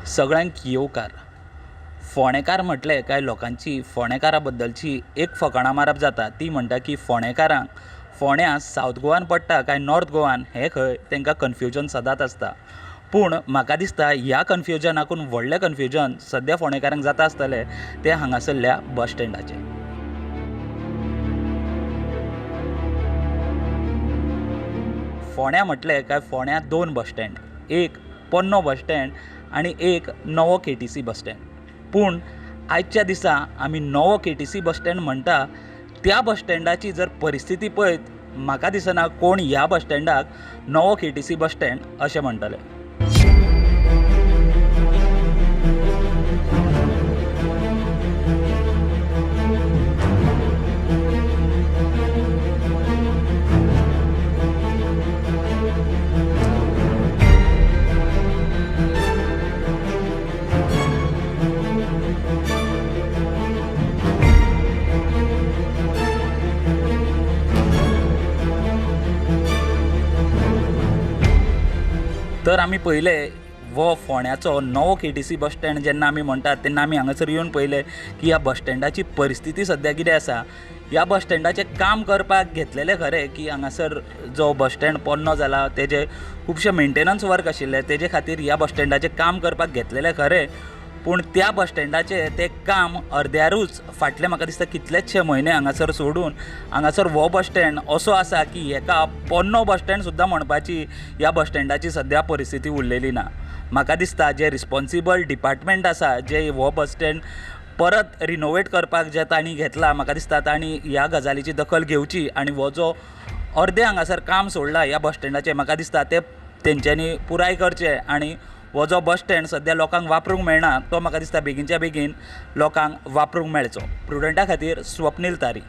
सगळ्यांक येवकार. फोंडेकार म्हटले काय लोकांची फोंडेकारा बद्दलची एक फकाणां मारप जाता ती म्हणटा की फोंडेकारांक फोंड्या सावथ गोवान पडटा काय नॉर्थ गोवान हें खंय तांकां कन्फ्युजन सदांच आसता. पूण म्हाका दिसता ह्या कन्फ्युजनाकून व्हडलें कन्फ्युजन सद्या फोंडेकारांक जाता आसतलें तें हांगासरल्या बस स्टँडाचें. फोंड्या म्हटलें काय फोंड्या दोन बस स्टँड, एक पोन्नो बस स्टँड आनी एक नवो KTC बस स्टँड. पूण आयच्या दिसा आमी नवो KTC बस स्टँड म्हणटा त्या बस स्टँडाची जर परिस्थिती पळयत म्हाका दिसना कोण ह्या बस स्टँडाक नवो KTC बस स्टँड अशें म्हणटले. तर आमी पयले वो फोंड्याचो नवो KTC बस स्टँड जेन्ना आमी म्हणटात तेन्ना आमी हांगासर येवन पयले की ह्या बस स्टँडाची परिस्थिती सद्या कितें आसा. ह्या बस स्टँडाचें काम करपाक घेतलेलें खरें की हांगासर जो बस स्टँड पोन्नो जाला तेजे खुबशे मेंटेनन्स वर्क आशिल्ले तेजे खातीर ह्या बस स्टँडाचें काम करपाक घेतलेलें खरें. पूण त्या बस स्टँडाचें तें काम अर्द्यारूच फाटले म्हाका दिसता कितलेशे म्हयने हांगासर सोडून हांगासर हो बस स्टँड असो आसा की हेका पोन्नो बस स्टँड सुद्दां म्हणपाची ह्या बस स्टँडाची सद्या परिस्थिती उरलेली ना. म्हाका दिसता जे रिस्पॉन्सिबल डिपार्टमेंट आसा जे हो बस स्टँड परत रिनोवेट करपाक जे तांणी घेतला म्हाका दिसता तांणी ह्या गजालीची दखल घेवची आनी हो जो अर्दें हांगासर काम सोडला ह्या बस स्टँडाचें म्हाका दिसता तें तेंच्यांनी पुराय करचें आनी हो जो बस स्टँड सद्या लोकांक वापरूंक मेळना तो म्हाका दिसता बेगीनच्या बेगीन लोकांक वापरूंक मेळचो. प्रुडंटा खातीर स्वप्नील तारी.